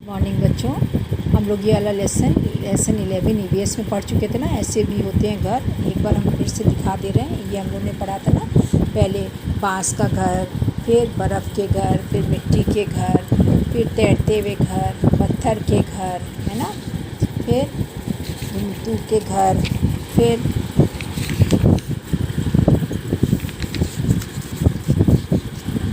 Morning बच्चों, हम लोग ये वाला लेसन 11 ईवीएस में पढ़ चुके थे ना। ऐसे भी होते हैं घर। एक बार हम फिर से दिखा दे रहे हैं। ये हम लोग ने पढ़ा था ना, पहले बांस का घर, फिर बर्फ़ के घर, फिर मिट्टी के घर, फिर तैरते हुए घर, पत्थर के घर, है ना, फिर धुमतू के घर, फिर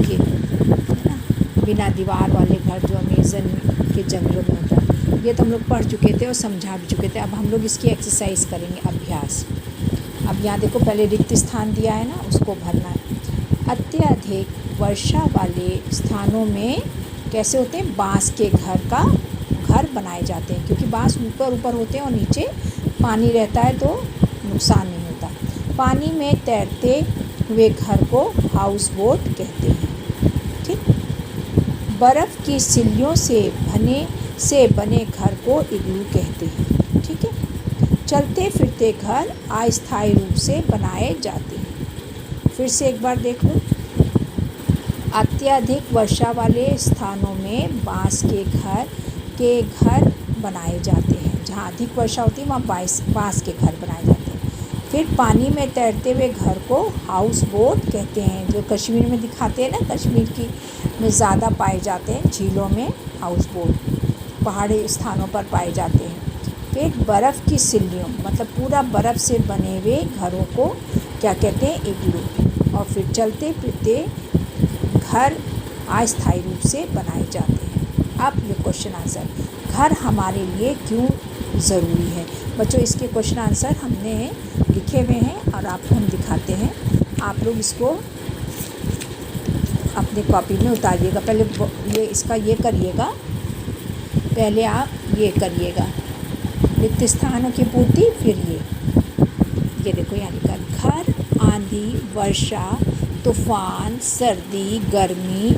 ये है ना बिना दीवार वाले घर जो अमेज़न के जंगलों में होता है। ये तो हम लोग पढ़ चुके थे और समझा भी चुके थे। अब हम लोग इसकी एक्सरसाइज करेंगे, अभ्यास। अब यहाँ देखो, पहले रिक्त स्थान दिया है ना, उसको भरना है। अत्यधिक वर्षा वाले स्थानों में कैसे होते हैं, बांस के घर बनाए जाते हैं, क्योंकि बांस ऊपर ऊपर होते हैं और नीचे पानी रहता है तो नुकसान नहीं होता। पानी में तैरते हुए घर को हाउस बोट कहते हैं। ठीक। बर्फ़ की सिल्लियों से बने घर को इग्लू कहते हैं। ठीक है। चलते फिरते घर अस्थायी रूप से बनाए जाते हैं। फिर से एक बार देख लो। अत्यधिक वर्षा वाले स्थानों में बांस के घर बनाए जाते हैं। जहाँ अधिक वर्षा होती है वहाँ बांस के घर बनाए जाते हैं। फिर पानी में तैरते हुए घर को हाउस बोट कहते हैं, जो कश्मीर में दिखाते हैं ना, कश्मीर की में ज़्यादा पाए जाते हैं, झीलों में हाउस बोट पहाड़ी स्थानों पर पाए जाते हैं। फिर बर्फ़ की सिल्लियों, मतलब पूरा बर्फ़ से बने हुए घरों को क्या कहते हैं, इग्लू। और फिर चलते फिरते घर अस्थायी रूप से बनाए जाते हैं। अब ये क्वेश्चन आंसर, घर हमारे लिए क्यों ज़रूरी है। बच्चों, इसके क्वेश्चन आंसर हमने लिखे हुए हैं और आपको हम दिखाते हैं। आप लोग इसको अपने कॉपी में उतारिएगा। पहले ये करिएगा, पहले आप ये करिएगा, रिक्त स्थानों की पूर्ति। फिर ये देखो, यहाँ लिखा, घर आंधी, वर्षा, तूफान, सर्दी, गर्मी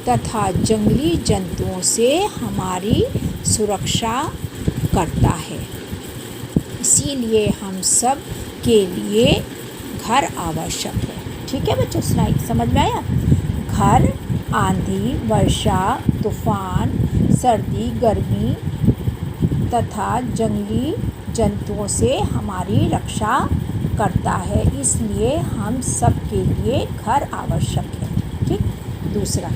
तथा जंगली जंतुओं से हमारी सुरक्षा करता है। इसीलिए हम सब के लिए घर आवश्यक है। ठीक है बच्चों, स्लाइड समझ में आया। घर आंधी, वर्षा, तूफान, सर्दी, गर्मी तथा जंगली जंतुओं से हमारी रक्षा करता है, इसलिए हम सब के लिए घर आवश्यक है। ठीक। दूसरा,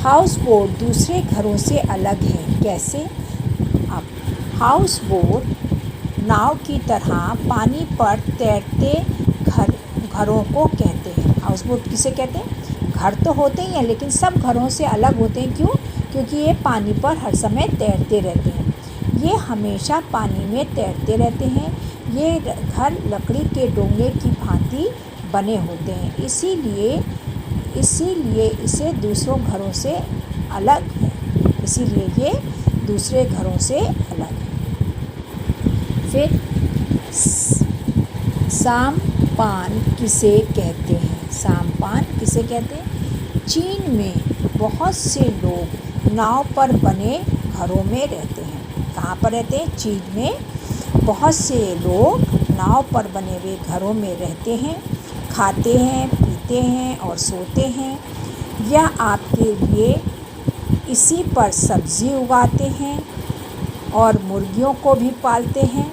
हाउस बोट दूसरे घरों से अलग है। कैसे? अब हाउस बोट नाव की तरह पानी पर तैरते घरों को कहते हैं। हाउस बोट किसे कहते हैं? घर तो होते ही हैं, लेकिन सब घरों से अलग होते हैं। क्यों? क्योंकि ये पानी पर हर समय तैरते रहते हैं। ये हमेशा पानी में तैरते रहते हैं। ये घर लकड़ी के डोंगे की भांति बने होते हैं, इसीलिए इसे दूसरों घरों से अलग है। इसीलिए ये दूसरे घरों से अलग है। फिर साम्पान किसे कहते हैं? साम्पान किसे कहते हैं? चीन में बहुत से लोग नाव पर बने घरों में रहते हैं। कहाँ पर रहते हैं? चीन में बहुत से लोग नाव पर बने हुए घरों में रहते हैं, खाते हैं, पीते हैं और सोते हैं। यह आपके लिए इसी पर सब्ज़ी उगाते हैं और मुर्गियों को भी पालते हैं।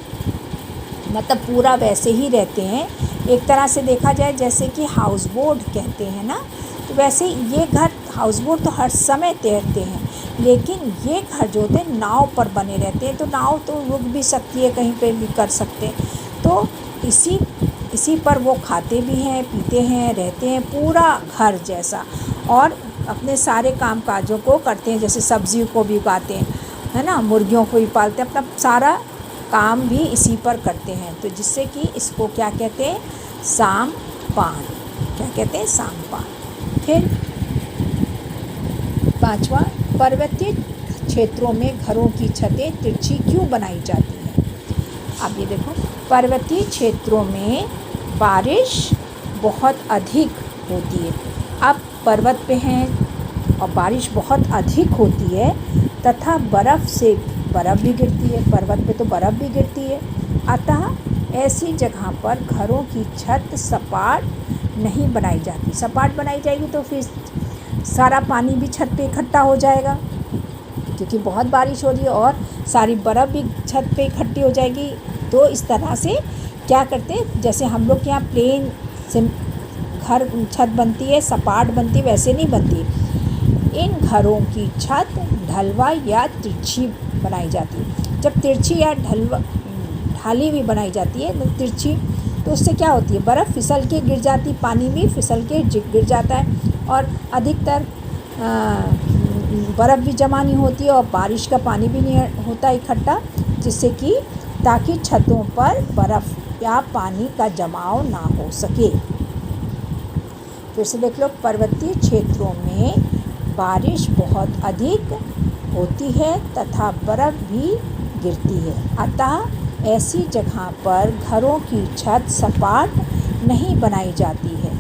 मतलब पूरा वैसे ही रहते हैं। एक तरह से देखा जाए जैसे कि हाउस बोट कहते हैं ना, तो वैसे ये घर हाउस बोट तो हर समय तैरते हैं, लेकिन ये घर जो होते हैं नाव पर बने रहते हैं। तो नाव तो रुक भी सकती है, कहीं पे भी कर सकते हैं। तो इसी पर वो खाते भी हैं, पीते हैं, रहते हैं, पूरा घर जैसा। और अपने सारे काम काजों को करते हैं, जैसे सब्ज़ी को भी उगाते हैं, है ना, मुर्गियों को भी पालते हैं, अपना सारा काम भी इसी पर करते हैं। तो जिससे कि इसको क्या कहते हैं? साम्पान। क्या कहते हैं? साम्पान। फिर पांचवा, पर्वतीय क्षेत्रों में घरों की छतें तिरछी क्यों बनाई जाती हैं? अब ये देखो, पर्वतीय क्षेत्रों में बारिश बहुत अधिक होती है। अब पर्वत पे हैं और बारिश बहुत अधिक होती है, तथा बर्फ़ भी गिरती है। पर्वत पे तो बर्फ़ भी गिरती है। अतः ऐसी जगह पर घरों की छत सपाट नहीं बनाई जाती। सपाट बनाई जाएगी तो फिर सारा पानी भी छत पे इकट्ठा हो जाएगा। क्योंकि बहुत बारिश हो रही है और सारी बर्फ़ भी छत पे इकट्ठी हो जाएगी। तो इस तरह से क्या करते हैं, जैसे हम लोग के यहाँ प्लेन से घर छत बनती है, सपाट बनती है, वैसे नहीं बनती। इन घरों की छत ढलवा या तिरछी बनाई जाती है। जब तिरछी या ढाली हुई बनाई जाती है तो तिरछी, तो उससे क्या होती है, बर्फ़ फिसल के गिर जाती, पानी भी फिसल के गिर जाता है और अधिकतर बर्फ़ भी जमा नहीं होती है और बारिश का पानी भी नहीं होता इकट्ठा, जिससे कि ताकि छतों पर बर्फ़ या पानी का जमाव ना हो सके। फिर से देख लो, पर्वतीय क्षेत्रों में बारिश बहुत अधिक होती है तथा बर्फ़ भी गिरती है, अतः ऐसी जगह पर घरों की छत सपाट नहीं बनाई जाती है।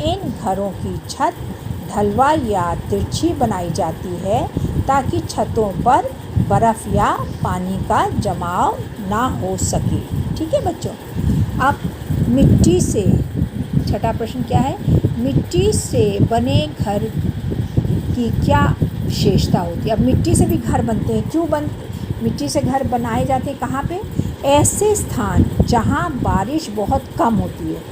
इन घरों की छत ढलवा या तिरछी बनाई जाती है ताकि छतों पर बर्फ़ या पानी का जमाव ना हो सके। ठीक है बच्चों। अब मिट्टी से, छठा प्रश्न क्या है, मिट्टी से बने घर की क्या विशेषता होती है। अब मिट्टी से भी घर बनते हैं, क्यों मिट्टी से घर बनाए जाते हैं, कहाँ पे, ऐसे स्थान जहाँ बारिश बहुत कम होती है।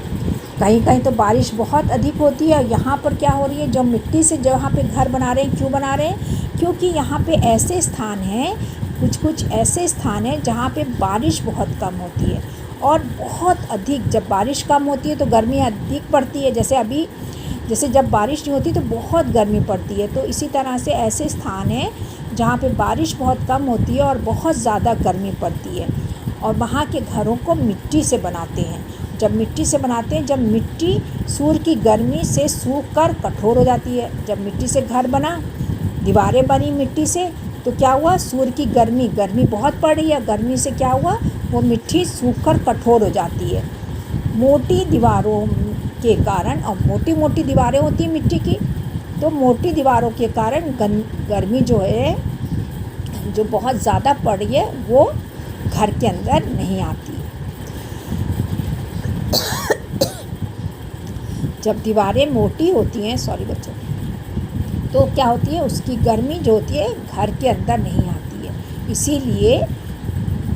कहीं कहीं तो बारिश बहुत अधिक होती है, यहाँ पर क्या हो रही है, जो मिट्टी से जहाँ पे घर बना रहे हैं, क्यों बना रहे हैं, क्योंकि यहाँ पे ऐसे स्थान हैं, कुछ ऐसे स्थान हैं जहाँ पे बारिश बहुत कम होती है और बहुत अधिक, जब बारिश कम होती है तो गर्मी अधिक पड़ती है। जैसे जब बारिश नहीं होती तो बहुत गर्मी पड़ती है। तो इसी तरह से ऐसे स्थान हैं जहाँ पे बारिश बहुत कम होती है और बहुत ज़्यादा गर्मी पड़ती है, और वहाँ के घरों को मिट्टी से बनाते हैं। जब मिट्टी से बनाते हैं, जब मिट्टी सूर्य की गर्मी से सूख कर कठोर हो जाती है। जब मिट्टी से घर बना, दीवारें बनी मिट्टी से, तो क्या हुआ, सूर्य की गर्मी बहुत पड़ रही है, गर्मी से क्या हुआ, वो मिट्टी सूख कर कठोर हो जाती है। मोटी दीवारों के कारण, और मोटी मोटी दीवारें होती हैं मिट्टी की, तो मोटी दीवारों के कारण गर्मी जो है, जो बहुत ज़्यादा पड़ रही है, वो घर के अंदर नहीं आती। जब दीवारें मोटी होती हैं, सॉरी बच्चों, तो क्या होती है, उसकी गर्मी जो होती है घर के अंदर नहीं आती है। इसीलिए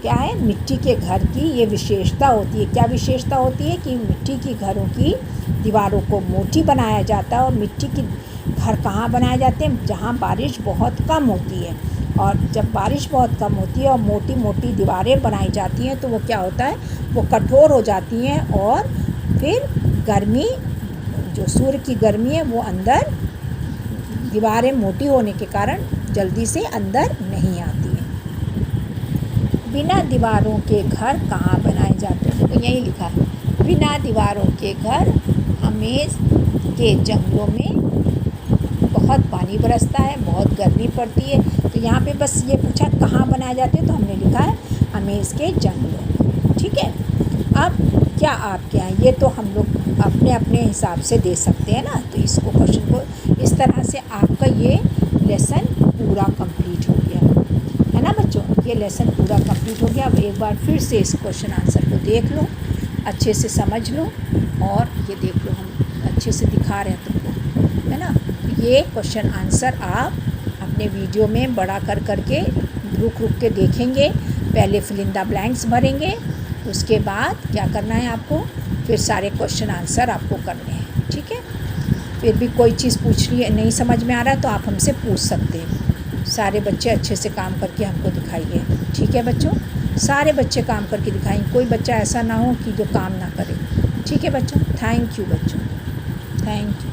क्या है, मिट्टी के घर की ये विशेषता होती है। क्या विशेषता होती है कि मिट्टी की घरों की दीवारों को मोटी बनाया जाता है। और मिट्टी की घर कहाँ बनाए जाते हैं, जहाँ बारिश बहुत कम होती है। और जब बारिश बहुत कम होती है और मोटी मोटी दीवारें बनाई जाती हैं, तो वो क्या होता है, वो कठोर हो जाती हैं और फिर गर्मी, जो सूर्य की गर्मी है, वो अंदर, दीवारें मोटी होने के कारण जल्दी से अंदर नहीं आती हैं। बिना दीवारों के घर कहाँ बनाए जाते हैं, तो यही लिखा है, बिना दीवारों के घर हमेश के जंगलों में बहुत पानी बरसता है, बहुत गर्मी पड़ती है। तो यहाँ पे बस ये पूछा कहाँ बनाए जाते हैं, तो हमने लिखा है हमेश के जंगलों। ठीक है। अब क्या आपके यहाँ, ये तो हम लोग अपने अपने हिसाब से दे सकते हैं ना। तो इसको, क्वेश्चन को इस तरह से आपका ये लेसन पूरा कंप्लीट हो गया है ना बच्चों। ये लेसन पूरा कंप्लीट हो गया। अब एक बार फिर से इस क्वेश्चन आंसर को देख लो, अच्छे से समझ लो, और ये देख लो हम अच्छे से दिखा रहे हैं तुमको, है ना। ये क्वेश्चन आंसर आप अपने वीडियो में बड़ा कर के रुक के देखेंगे। पहले फिल इन द ब्लैंक्स भरेंगे, उसके बाद क्या करना है आपको, फिर सारे क्वेश्चन आंसर आपको करने हैं। ठीक है। फिर भी कोई चीज़ पूछ रही है, नहीं समझ में आ रहा है, तो आप हमसे पूछ सकते हैं। सारे बच्चे अच्छे से काम करके हमको दिखाइए। ठीक है बच्चों, सारे बच्चे काम करके दिखाएंगे, कोई बच्चा ऐसा ना हो कि जो काम ना करे। ठीक है बच्चों, थैंक यू बच्चों, थैंक यू।